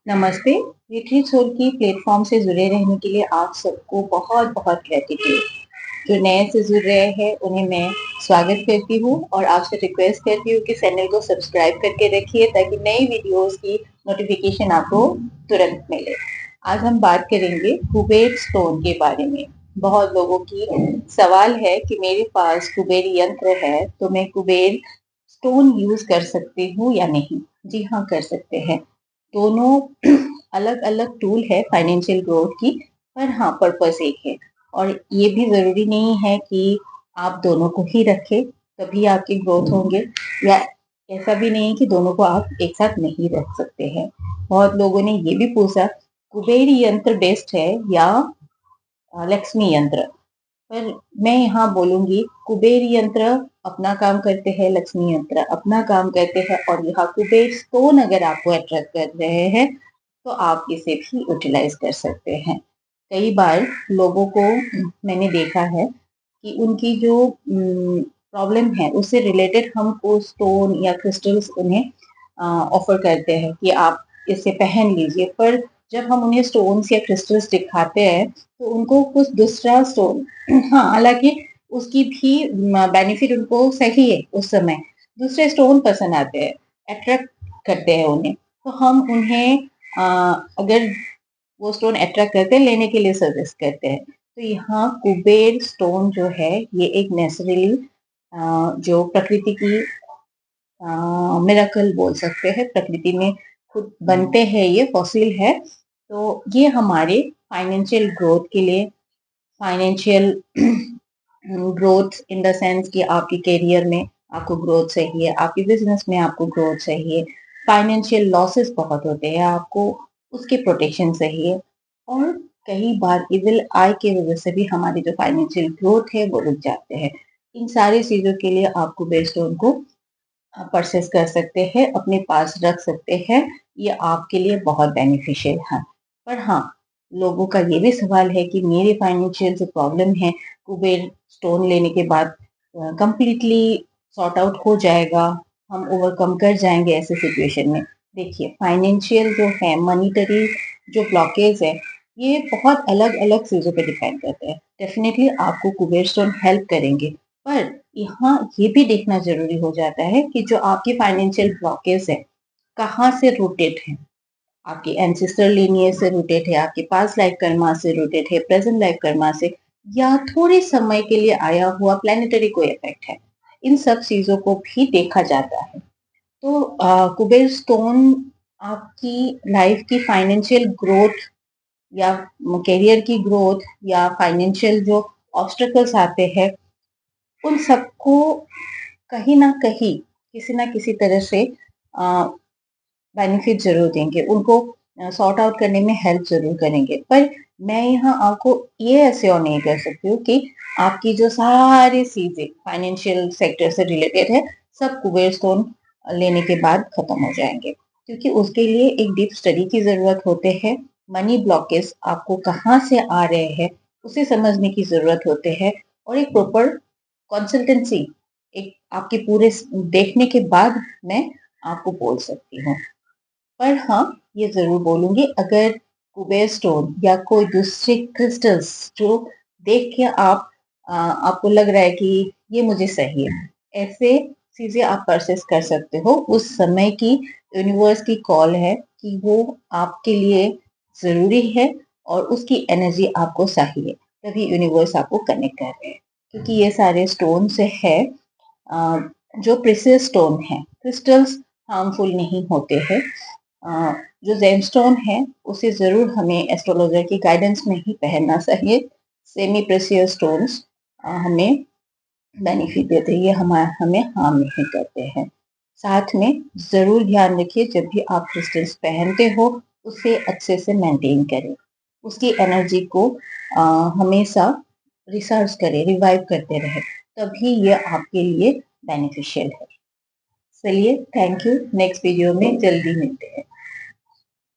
नमस्ते। Retreat soul की platform से जुड़े रहने के लिए आप सबको बहुत बहुत ग्रेटिट्यूड। जो नए से जुड़ रहे हैं उन्हें मैं स्वागत करती हूँ और आपसे रिक्वेस्ट करती हूँ कि चैनल को सब्सक्राइब करके रखिए ताकि नई वीडियोस की नोटिफिकेशन आपको तुरंत मिले। आज हम बात करेंगे कुबेर स्टोन के बारे में। बहुत लोगों की सवाल है कि मेरे पास कुबेर यंत्र है तो मैं कुबेर स्टोन यूज कर सकती हूँ या नहीं। जी हाँ, कर सकते हैं। दोनों अलग अलग टूल है फाइनेंशियल ग्रोथ की, पर हाँ पर्पस एक है। और ये भी जरूरी नहीं है कि आप दोनों को ही रखें तभी आपकी ग्रोथ होंगे, या ऐसा भी नहीं कि दोनों को आप एक साथ नहीं रख सकते हैं। बहुत लोगों ने ये भी पूछा कुबेर यंत्र बेस्ट है या लक्ष्मी यंत्र। पर मैं यहाँ बोलूंगी कुबेर यंत्र अपना काम करते हैं, लक्ष्मी यंत्र अपना काम करते हैं, और यहाँ कुबेर स्टोन अगर आपको अट्रैक्ट कर रहे हैं तो आप इसे भी यूटिलाइज कर सकते हैं। कई बार लोगों को मैंने देखा है कि उनकी जो प्रॉब्लम है उससे रिलेटेड हमको स्टोन या क्रिस्टल्स उन्हें ऑफर करते हैं कि आप इसे पहन लीजिए, पर जब हम उन्हें स्टोन्स या क्रिस्टल्स दिखाते हैं तो उनको कुछ दूसरा स्टोन हाँ, हालांकि उसकी भी बेनिफिट उनको सही है, उस समय दूसरे स्टोन पसंद आते हैं, अट्रैक्ट करते हैं उन्हें। तो हम उन्हें अगर वो स्टोन अट्रैक्ट करते हैं लेने के लिए सजेस्ट करते हैं। तो यहाँ कुबेर स्टोन जो है ये एक नेचुरली जो प्रकृति की मिराकल बोल सकते हैं, प्रकृति में खुद बनते हैं, ये फॉसिल है। तो ये हमारे फाइनेंशियल ग्रोथ के लिए, financial growth in the sense कि आपके करियर में आपको ग्रोथ चाहिए, आपके बिजनेस में आपको ग्रोथ चाहिए, फाइनेंशियल लॉसेस बहुत होते हैं आपको उसके प्रोटेक्शन चाहिए, और कई बार इविल आई की वजह से भी हमारी जो फाइनेंशियल ग्रोथ है वो रुक जाते हैं। इन सारी चीजों के लिए आपको बेस्टोन को परचेस कर सकते हैं, अपने पास रख सकते हैं। ये आपके लिए बहुत बेनिफिशियल है। पर हाँ, लोगों का ये भी सवाल है कि मेरे फाइनेंशियल जो प्रॉब्लम है कुबेर स्टोन लेने के बाद कंप्लीटली सॉर्ट आउट हो जाएगा, हम ओवरकम कर जाएंगे ऐसे सिचुएशन में। देखिए, फाइनेंशियल जो है, मनीटरी जो ब्लॉकेज है, ये बहुत अलग अलग चीजों पे डिपेंड करते हैं। डेफिनेटली आपको कुबेर स्टोन हेल्प करेंगे, पर यहाँ ये भी देखना जरूरी हो जाता है कि जो आपकी फाइनेंशियल ब्लॉकेज है कहाँ से रूटेड है। आपकी एंसेस्टर लीनियज से रूटेड है, आपके पास लाइफ कर्मा से रूटेड है, प्रेजेंट लाइफ कर्मा से, या थोड़े समय के लिए आया हुआ प्लानिटरी कोई इफेक्ट है। इन सब चीजों को भी देखा जाता है। तो कुबेर स्टोन आपकी लाइफ की फाइनेंशियल ग्रोथ या करियर की ग्रोथ या फाइनेंशियल जो ऑब्स्टेकल्स आते हैं उन सबको कहीं ना कहीं किसी ना किसी तरह से बेनिफिट जरूर देंगे, उनको सॉर्ट आउट करने में हेल्प जरूर करेंगे। पर मैं यहाँ आपको ये ऐसे नहीं कर सकती हूँ कि आपकी जो सारी चीजें फाइनेंशियल सेक्टर से रिलेटेड है सब कुबेर स्टोन लेने के बाद खत्म हो जाएंगे, क्योंकि उसके लिए एक डीप स्टडी की जरूरत होते हैं। मनी ब्लॉकेज आपको कहाँ से आ रहे हैं उसे समझने की जरूरत होते हैं, और एक प्रॉपर कंसल्टेंसी एक आपके पूरे देखने के बाद मैं आपको बोल सकती हूँ। पर हाँ, ये जरूर बोलूंगी, अगर कुबेर स्टोन या कोई दूसरे क्रिस्टल्स जो देख के आपको लग रहा है कि ये मुझे सही है, ऐसे चीजें आप परचेस कर सकते हो। उस समय की यूनिवर्स की कॉल है कि वो आपके लिए जरूरी है और उसकी एनर्जी आपको चाहिए, तभी यूनिवर्स आपको कनेक्ट कर रहे हैं। क्योंकि ये सारे स्टोन से है जो प्रेशियस स्टोन है, क्रिस्टल्स हार्मफुल नहीं होते हैं। जो जेमस्टोन है उसे जरूर हमें एस्ट्रोलॉजर की गाइडेंस में ही पहनना चाहिए। सेमी प्रेशियस स्टोन्स हमें बेनिफिट देते हैं, ये हमें हार्म नहीं करते हैं। साथ में जरूर ध्यान रखिए जब भी आप क्रिस्टल्स पहनते हो उसे अच्छे से मेंटेन करें, उसकी एनर्जी को हमेशा रिसर्च करें, रिवाइव करते रहे, तभी ये आपके लिए बेनिफिशियल है। चलिए, थैंक यू। नेक्स्ट वीडियो में जल्दी मिलते हैं।